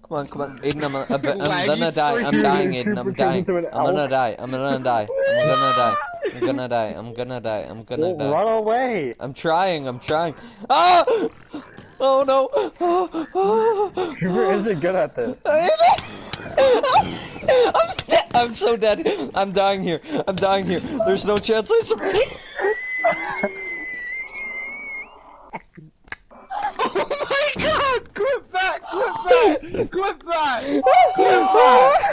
Come on, Aiden, I'm gonna Laggy die. I'm scream. dying, Your Aiden. creeper I'm turns dying. into an I'm gonna elk. die. I'm gonna die. I'm gonna die. I'm gonna die. I'm gonna die. I'm gonna Well, die. run away. I'm trying. I'm trying. Ah! Oh no! Creeper isn't good at this. I'm so dead. I'm dying here. I'm dying here. There's no chance I survive. Oh my god! Clip back! Clip back! Clip back! Clip back!